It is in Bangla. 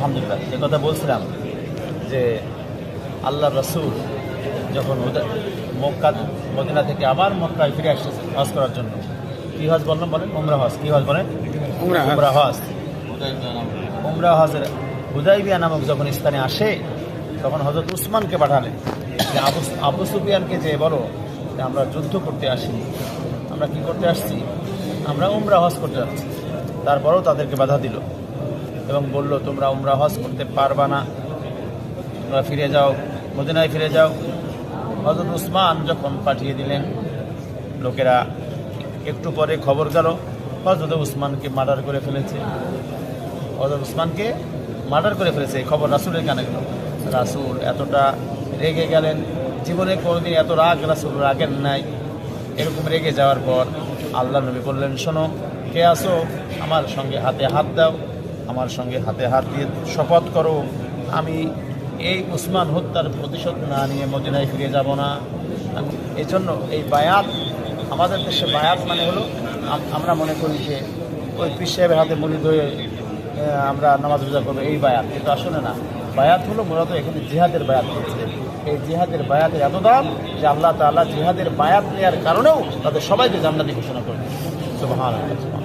আলহামদুলিল্লাহ, যে কথা বলছিলাম যে আল্লাহ রসুল যখন মক্কা মদিনা থেকে আবার মক্কায় ফিরে আসতেছেন হজ করার জন্য, কী হজ বললাম বলেন? উমরা হজ। কী হজ বলেন? উমরা হজ। উমরা হজের হুদাইবিয়া নামক যখন স্থানে আসে, তখন হযরত উসমানকে পাঠালেন যে আবু সুফিয়ানকে যে বলো যে আমরা যুদ্ধ করতে আসিনি, আমরা কি করতে আসছি? আমরা উমরা হজ করতে যাচ্ছি। তারপরেও তাদেরকে বাধা দিল এবং বলল, তোমরা উমরা হজ করতে পারবা না, তোমরা ফিরে যাও, মদিনায় ফিরে যাও। হযরত উসমান যখন পাঠিয়ে দিলেন, লোকেরা একটু পরে খবর গেল হযরত উসমানকে মার্ডার করে ফেলেছে। হযরত উসমানকে মার্ডার করে ফেলেছে, এই খবর রাসূলের কানে গেল। রাসূল এতটা রেগে গেলেন, জীবনে কোনোদিন এত রাগ রাসূল রাগেন নাই। এরকম রেগে যাওয়ার পর আল্লাহ নবী বললেন, শোনো, কে আসো, আমার সঙ্গে হাতে হাত দাও, আমার সঙ্গে হাতে হাত দিয়ে শপথ করো, আমি এই উসমান হত্যার প্রতিশোধ না নিয়ে মদিনায় ফিরে যাব না। এই জন্য এই বায়াত, আমাদের দেশে বায়াত মানে হলো, আমরা মনে করি যে ওই পীর সাহেবের হাতে মুরিদ হয়ে আমরা নামাজ রোজা করবো, এই বায়াত। কিন্তু আসলে না, বায়াত হলো মূলত এখানে জিহাদের বায়াত করছে। এই জিহাদের বায়াতের এত দাম যে আল্লাহ তাআলা জিহাদের বায়াত নেওয়ার কারণেও তাদের সবাইকে জান্নাতি ঘোষণা করবে। সুবহানাল্লাহ।